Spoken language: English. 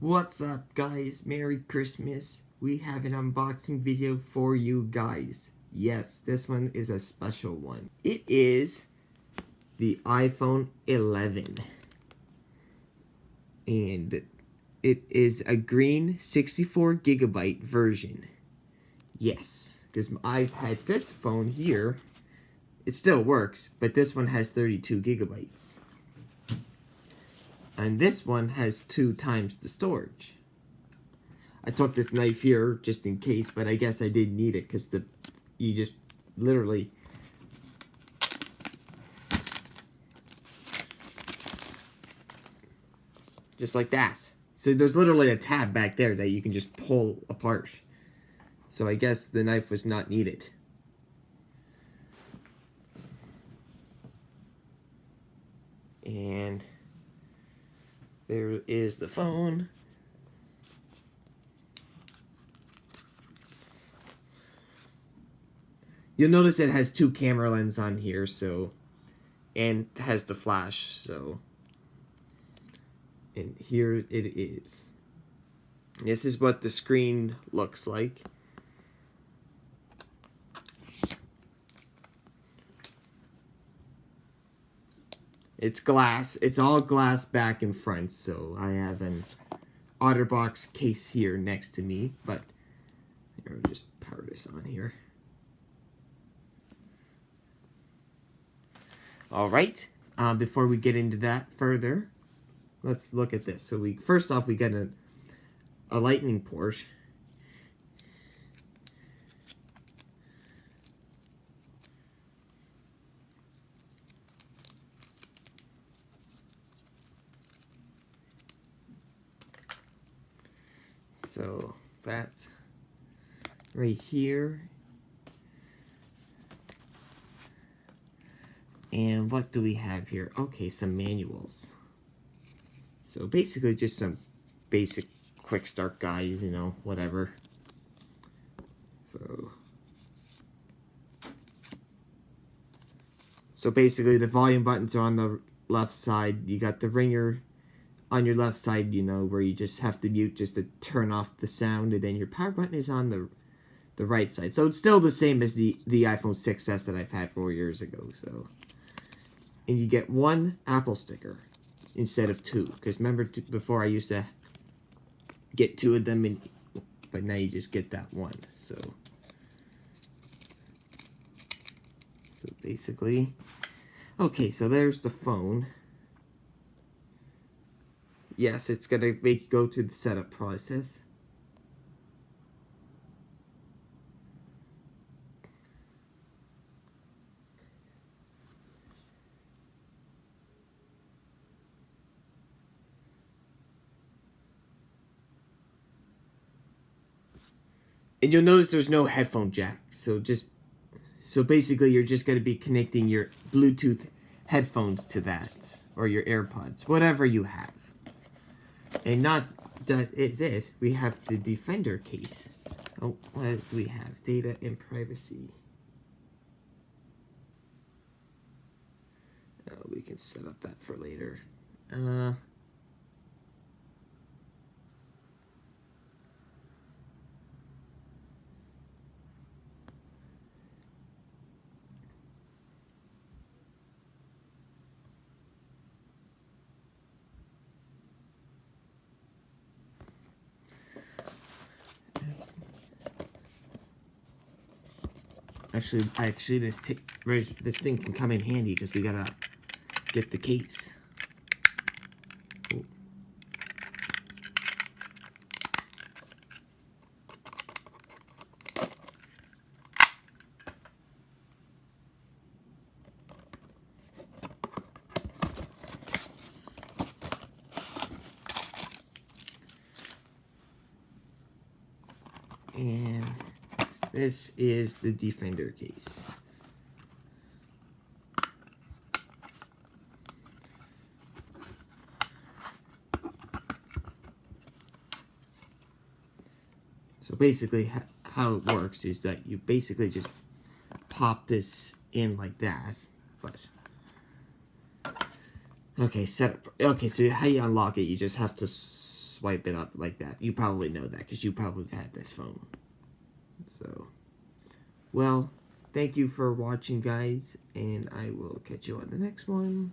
What's up, guys? Merry Christmas. We have an unboxing video for you guys. Yes, this one is a special one. It is the iPhone 11. And it is a green 64GB version. Yes, because I've had this phone here. It still works, but this one has 32GB. And this one has 2 times the storage. I took this knife here just in case, but I guess I didn't need it because you just literally just like that. So there's literally a tab back there that you can just pull apart. So I guess the knife was not needed. And there is the phone. You'll notice it has 2 camera lenses on here, so, and has the flash, so, and here it is. This is what the screen looks like. It's glass. It's all glass back and front, so I have an OtterBox case here next to me, but here, I'll just power this on here. Alright, before we get into that further, let's look at this. So first off, we got a lightning port. So that's right here. And what do we have here? Okay, some manuals. So basically just some basic quick start guides, you know, whatever. So basically the volume buttons are on the left side. You got the ringer on your left side, you know, where you just have to mute just to turn off the sound, and then your power button is on the right side. So it's still the same as the iPhone 6s that I've had 4 years ago. So, and you get 1 Apple sticker instead of 2, because remember before I used to get 2 of them, but now you just get that 1. So basically, okay, so there's the phone. Yes, it's gonna make you go through the setup process. And you'll notice there's no headphone jack. So basically you're just gonna be connecting your Bluetooth headphones to that, or your AirPods, whatever you have. And not that it's it. We have the Defender case. Oh, what else do we have? Data and privacy. Oh, we can set up that for later. Actually, this thing can come in handy because we gotta get the case. Ooh. And this is the Defender case. So basically how it works is that you basically just pop this in like that, but okay, so how you unlock it, you just have to swipe it up like that. You probably know that because you probably have had this phone. So, well, thank you for watching, guys, and I will catch you on the next one.